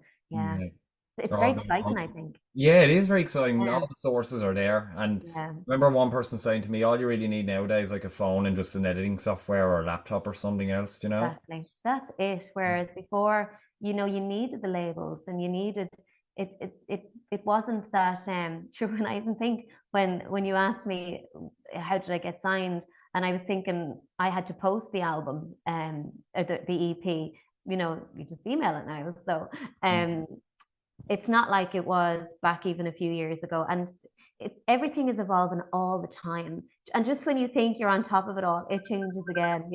it's very exciting, I think. Yeah, it is very exciting. All the sources are there. And remember one person saying to me, all you really need nowadays, like a phone and just an editing software or a laptop or something else, Exactly. That's it. Whereas before, you needed the labels, and you needed it wasn't that true. And I even think when you asked me how did I get signed, and I was thinking I had to post the album or the EP, you just email it now. So it's not like it was back even a few years ago. And everything is evolving all the time. And just when you think you're on top of it all, it changes again,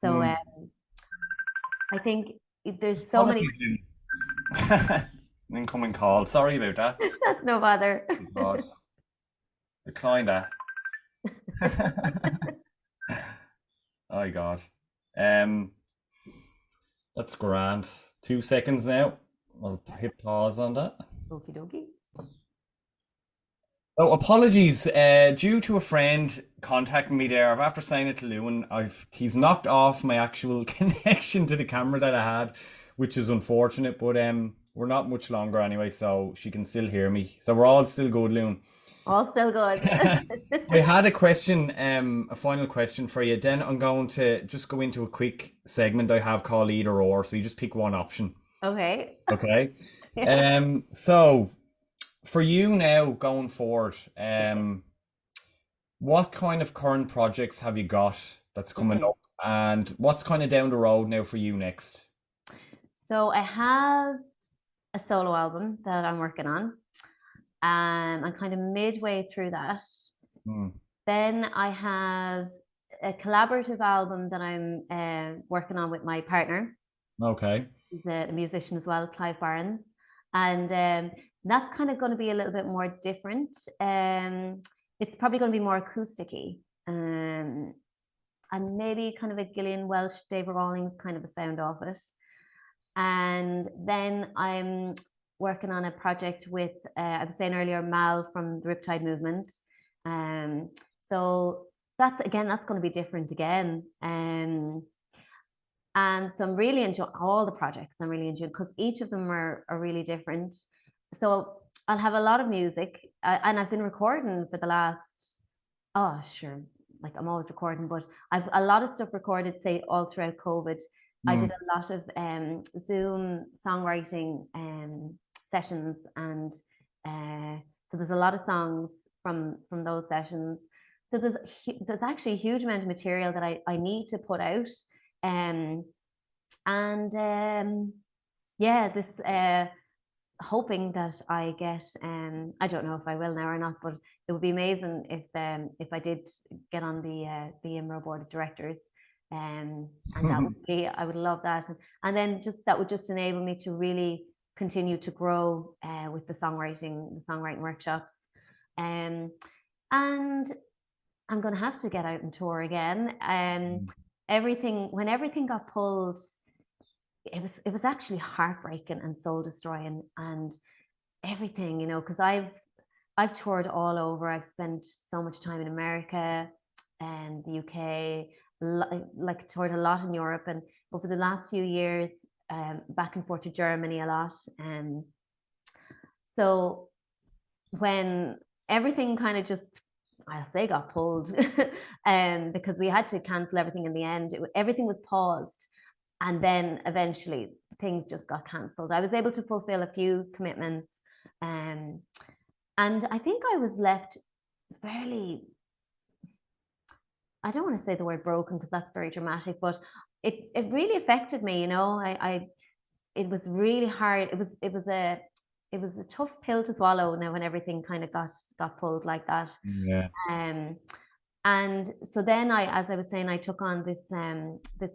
So I think there's so many. Incoming call. Sorry about that. That's no bother. God. Decline that. Oh God. That's grand. 2 seconds now. I'll hit pause on that. Okie dokie. Oh, apologies. Due to a friend contacting me there, after saying it to Luan, he's knocked off my actual connection to the camera that I had, which is unfortunate. But we're not much longer anyway, so she can still hear me. So we're all still good, Luan. All still good. I had a question, a final question for you. Then I'm going to just go into a quick segment I have called Either Or. So you just pick one option. Okay. Okay. So for you now going forward, what kind of current projects have you got that's coming up, and what's kind of down the road now for you next? So I have a solo album that I'm working on. I'm kind of midway through that. Then I have a collaborative album that I'm working on with my partner. Okay. He's a musician as well, Clive Barnes. And that's kind of going to be a little bit more different. It's probably going to be more acoustic-y. And maybe kind of a Gillian Welsh, David Rawlings kind of a sound of it. And then I'm working on a project with, I was saying earlier, Mal from the Riptide Movement. So that's going to be different again. And so I'm really enjoying all the projects. I'm really enjoying, because each of them are really different. So I'll have a lot of music, and I've been recording for the last, like I'm always recording, but I've a lot of stuff recorded, say, all throughout COVID. I did a lot of Zoom songwriting sessions, and so there's a lot of songs from those sessions. So there's actually a huge amount of material that I need to put out, this hoping that I get, I don't know if I will now or not, but it would be amazing if I did get on the IMRO board of directors. And that would be, I would love that. And then that would just enable me to really continue to grow with the songwriting workshops. And I'm going to have to get out and tour again. When everything got pulled, it was actually heartbreaking and soul destroying, and everything, because I've toured all over. I've spent so much time in America and the UK, like toured a lot in Europe, and over the last few years, back and forth to Germany a lot. So when everything kind of just, I'll say, got pulled, because we had to cancel everything in the end. Everything was paused, and then eventually things just got cancelled. I was able to fulfill a few commitments, and I think I was left fairly, I don't want to say the word broken because that's very dramatic, but it really affected me. It was really hard. It was a tough pill to swallow now when everything kind of got pulled like that. Yeah. And so then as I was saying, I took on this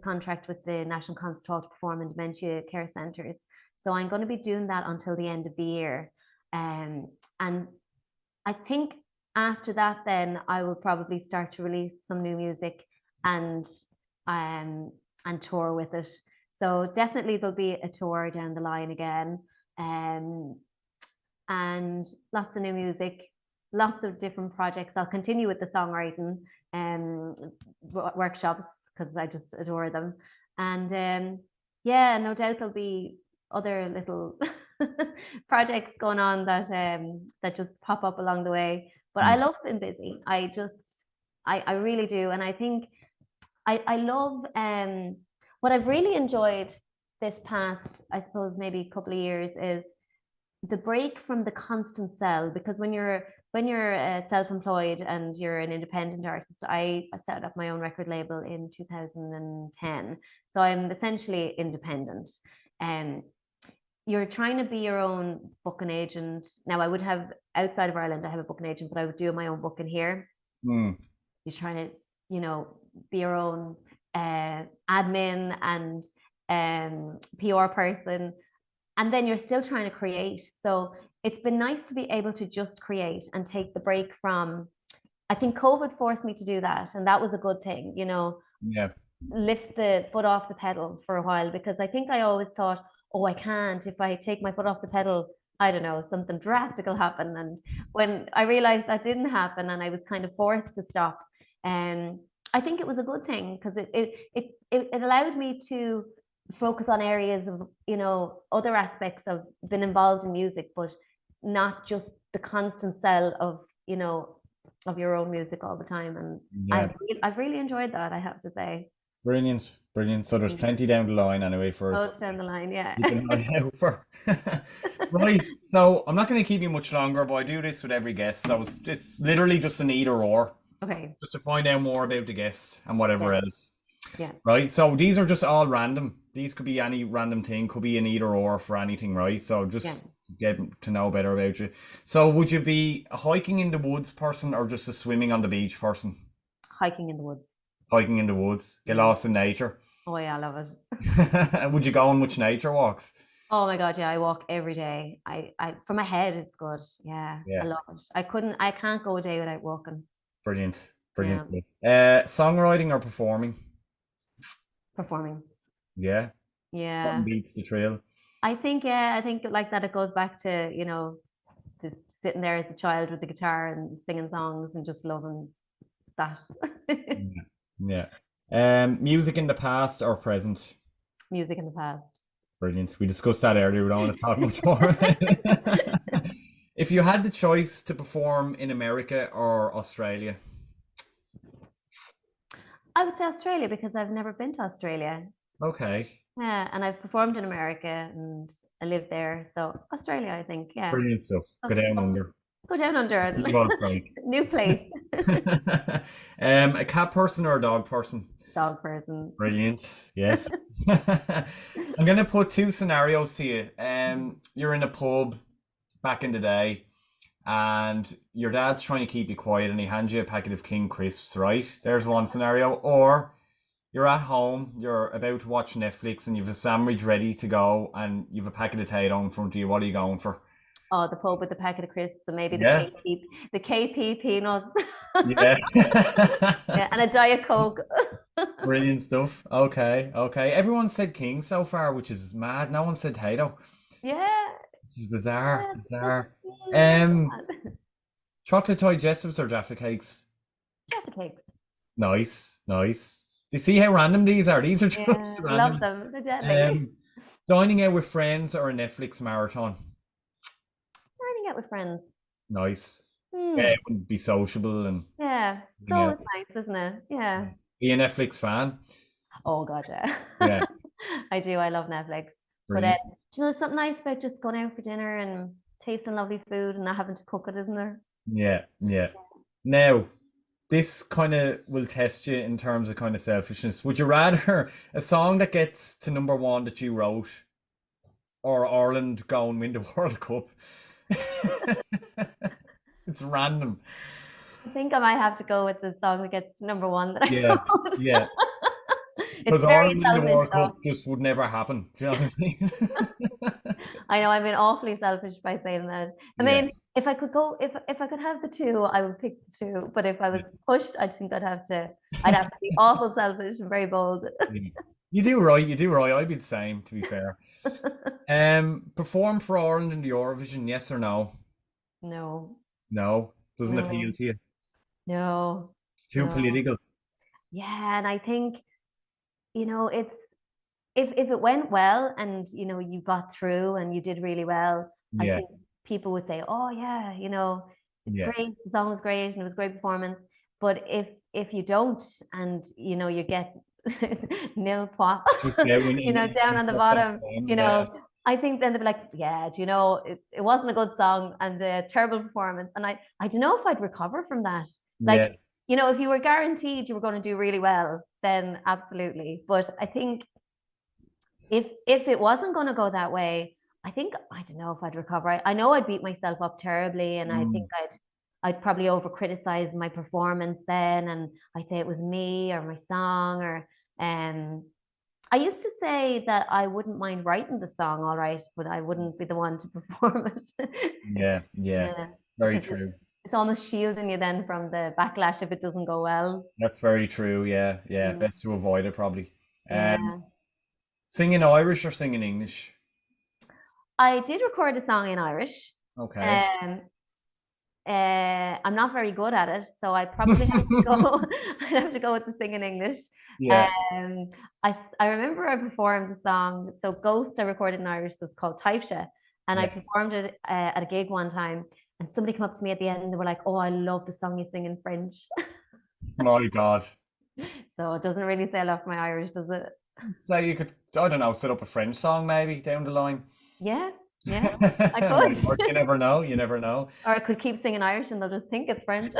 contract with the National Concert Hall to perform in dementia care centres. So I'm going to be doing that until the end of the year. And I think after that, then I will probably start to release some new music and tour with it. So definitely there'll be a tour down the line again. And lots of new music, lots of different projects. I'll continue with the songwriting workshops because I just adore them. And yeah, no doubt there'll be other little projects going on that just pop up along the way. But I love being busy. I really do. And I think I love what I've really enjoyed this past, I suppose, maybe couple of years is the break from the constant sell, because when you're self-employed and you're an independent artist, I set up my own record label in 2010, so I'm essentially independent. You're trying to be your own booking agent. Now I would have, outside of Ireland I have a booking agent, but I would do my own booking here. You're trying to be your own admin and PR person, and then you're still trying to create. So it's been nice to be able to just create and take the break from, I think COVID forced me to do that, and that was a good thing, Yeah. lift the foot off the pedal for a while, because I think I always thought, oh, I can't, if I take my foot off the pedal, I don't know, something drastic will happen. And when I realized that didn't happen and I was kind of forced to stop, I think it was a good thing, because it allowed me to focus on areas of, other aspects of being involved in music, but not just the constant sell of, of your own music all the time. And Yeah. I've really enjoyed that, I have to say. Brilliant. So there's plenty down the line anyway for us. Both down the line, yeah. Keep an eye out for. Right. So I'm not going to keep you much longer, but I do this with every guest. So it's literally just an either or. Okay. Just to find out more about the guest and whatever else. Yeah. Right. So these are just all random. These could be any random thing, could be an either or for anything, right? So just get to know better about you. So would you be a hiking in the woods person or just a swimming on the beach person? Hiking in the woods. Hiking in the woods. Get lost in nature. Oh yeah, I love it. Would you go on much nature walks? Oh my God, yeah, I walk every day. I for my head, it's good. Yeah, I love it. I can't go a day without walking. Brilliant stuff. Songwriting or performing? Performing. Yeah. Yeah. Beats the trail. I think like that. It goes back to, just sitting there as a child with the guitar and singing songs and just loving that. Yeah. Music in the past or present? Music in the past. Brilliant. We discussed that earlier. We don't want to talk much more. If you had the choice to perform in America or Australia? I would say Australia, because I've never been to Australia. Okay. Yeah, and I've performed in America and I live there. So Australia, I think. Yeah. Brilliant stuff. Go down under. Go down under. See what it's like. New place. A cat person or a dog person? Dog person. Brilliant. Yes. I'm gonna put two scenarios to you. You're in a pub back in the day, and your dad's trying to keep you quiet, and he hands you a packet of King Crisps. Right? There's one scenario. Or you're at home, you're about to watch Netflix, and you've a sandwich ready to go, and you've a packet of potato in front of you. What are you going for? Oh, the pub with the packet of crisps and maybe Yeah, the KP peanuts. yeah. Yeah, and a Diet Coke. Brilliant stuff. Okay, okay. Everyone said king so far, which is mad. No one said Tato, Yeah, which is bizarre, yeah, that's bizarre. so Um, bad. chocolate digestives or Jaffa cakes? Jaffa cakes. Nice, nice. Do you see how random these are? These are just Yeah, love random. them. They're deadly. Um, dining out with friends or a Netflix marathon? Dining out with friends. Nice. Yeah, Hmm. it wouldn't be sociable and Yeah, it's everything always else. nice, isn't it? Yeah. Yeah. Are you a Netflix fan? Oh God, yeah. Yeah, I do. I love Netflix. But brilliant. do you know there's something nice about just going out for dinner and tasting lovely food and not having to cook it, isn't there? Yeah, yeah. Now, this kind of will test you in terms of kind of selfishness. Would you rather a song that gets to number one that you wrote or Ireland go and win the World Cup? It's random. I think I might have to go with the song that gets to number one that I Yeah, wrote. yeah. It's Because very Ireland winning the selfish World Cup though. just would never happen. Do you know what I mean? I know I'm being awfully selfish by saying that. I Yeah. mean, if I could go, if I could have the two, I would pick the two. But if I was pushed, I think I'd have to be awful selfish and very bold. Yeah. You do right, you do right. I'd be the same, to be fair. Perform for Ireland in the Eurovision, yes or no? No, No. Doesn't appeal no, to you. no, Too no. political. Yeah, and I think, it's if it went well and you got through and you did really well, I Yeah, think people would say, "Oh yeah, it's yeah. great, the song was great and it was a great performance." But if you don't and you get nil pop, Took out down in on the first half bottom, game. Yeah, I think then they'd be like, "Yeah, it wasn't a good song and a terrible performance." And I don't know if I'd recover from that. yeah, Like, if you were guaranteed you were going to do really well, then absolutely. But I think if it wasn't going to go that way, I don't know if I'd recover. I know I'd beat myself up terribly, and I think mm, I'd probably over criticize my performance then, and I'd say it was me or my song or um. I used to say that I wouldn't mind writing the song, all right, but I wouldn't be the one to perform it. yeah, yeah. Yeah, Very because true. it's almost shielding you then from the backlash if it doesn't go well. That's very true. Yeah, yeah. Mm, Best to avoid it probably. yeah. Singing Irish or singing English? I did record a song in Irish. Okay. Um, I'm not very good at it, so I probably have to go. I'd have to go with the singing English. Yeah, Um, I remember I performed the song. So Ghost I recorded in Irish was called Taibse, and I yeah. performed it at a gig one time. And somebody came up to me at the end and they were like, "Oh, I love the song you sing in French." My God. So it doesn't really say a lot for my Irish, does it? So you could, I don't know, set up a French song maybe down the line. Yeah, yeah, I Might work. You could. never know. You never know. Or I could keep singing Irish and they'll just think it's French.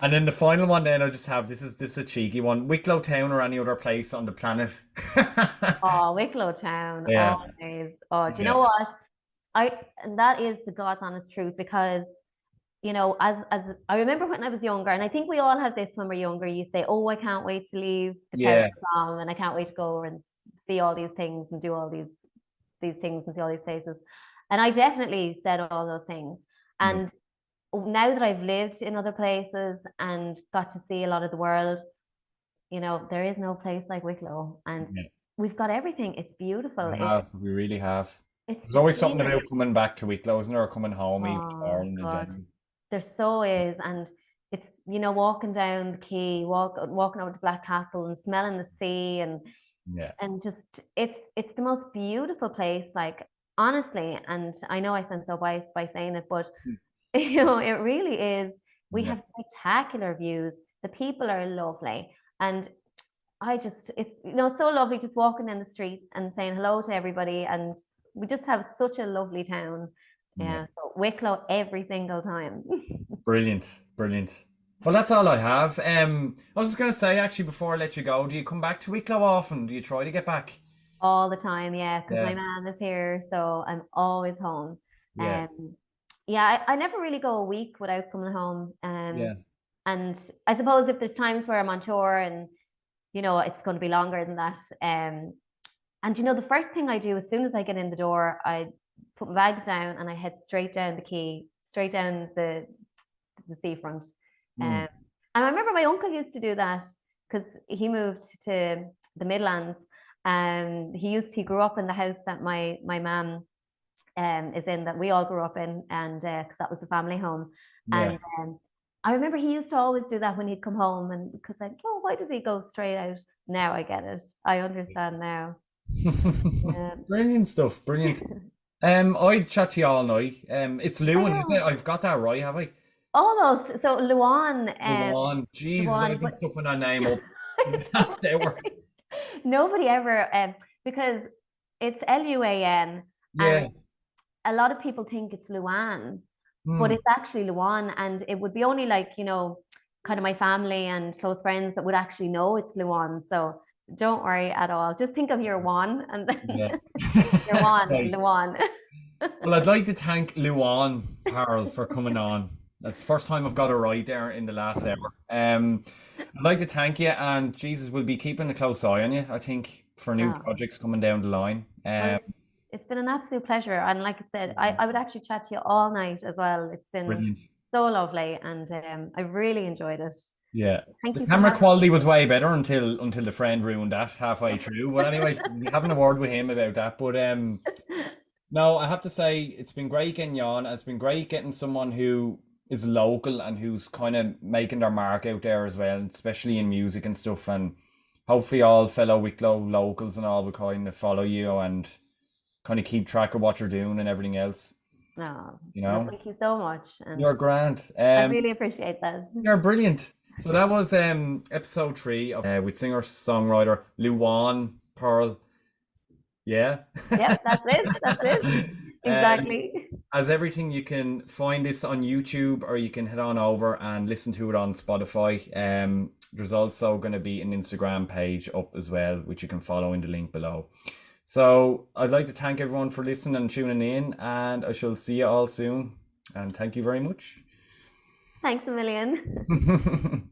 And then the final one, then I'll just have this is a cheeky one. Wicklow town or any other place on the planet? Oh, Wicklow town, Yeah, always. Oh, do you yeah, know what? And that is the God's honest truth because as I remember when I was younger, and I think we all have this when we're younger. You say, "Oh, I can't wait to leave the town yeah, I'm from, and I can't wait to go and see all these things and do all these things and see all these places." And I definitely said all those things. yeah, And now that I've lived in other places and got to see a lot of the world, there is no place like Wicklow, and yeah. we've got everything. It's beautiful. We have, we really have. It's There's the always something scenery. about coming back to Wicklow, isn't there? Or coming home, even to Oh Ireland in God, general. there so is, and it's walking down the quay, walking over to Black Castle and smelling the sea, Yeah, and just it's the most beautiful place, like honestly. And I know I sound so biased by saying it, but it really is. We yeah, have spectacular views. The people are lovely, and it's so lovely just walking down the street and saying hello to everybody, and we just have such a lovely town. yeah. Yeah, so Wicklow every single time. Brilliant, brilliant. Well, that's all I have. I was just gonna say actually before I let you go, do you come back to Wicklow often? Do you try to get back? All the time, yeah, because my Yeah, man is here, so I'm always home. yeah, Um, yeah, I never really go a week without coming home. yeah, And I suppose if there's times where I'm on tour and it's going to be longer than that. And the first thing I do as soon as I get in the door, put my bags down, and I head straight down the quay, straight down the seafront. Mm. And I remember my uncle used to do that because he moved to the Midlands. And he grew up in the house that my mum is in, that we all grew up in, and because that was the family home. Yeah. And I remember he used to always do that when he'd come home, and because I, oh, why does he go straight out? Now I get it. I understand now. Brilliant stuff. Brilliant. I'd chat to you all night. It's I Luan, is it? know. I've got that right, have I? Almost. So Luan, Luan. Jesus, Luan, I've been but stuffing that name up the last hour. nobody ever, because it's Luan, and Yeah. a lot of people think it's Luan, but Hmm. it's actually Luan, and it would be only like, kind of my family and close friends that would actually know it's Luan. So don't worry at all. Just think of your one, and then Yeah. your one, Right. Luan. Well, I'd like to thank Luan Parle for coming on. That's the first time I've got it right there in the last hour. I'd like to thank you, and Jesus, we'll be keeping a close eye on you, I think, for new Oh, projects coming down the line. well, it's been an absolute pleasure. And like I said, I would actually chat to you all night as well. It's been Brilliant. so lovely, and I really enjoyed it. Yeah. Thank The you for camera having quality was way better until the friend ruined that halfway through. But anyway, we having a word with him about that. But me. no, I have to say it's been great getting you on. It's been great getting someone who is local and who's kind of making their mark out there as well, especially in music and stuff. And hopefully all fellow Wicklow locals and all will kind of follow you and kind of keep track of what you're doing and everything else. No, You no, know, thank you so much. And you're grand. I really appreciate that. You're brilliant. So that was episode 3 of with singer songwriter Luan Parle. Yeah. Yep, that's it. That's it. Um, Exactly. as everything, you can find this on YouTube or you can head on over and listen to it on Spotify. There's also going to be an Instagram page up as well, which you can follow in the link below. So I'd like to thank everyone for listening and tuning in, and I shall see you all soon. And thank you very much. Thanks a million.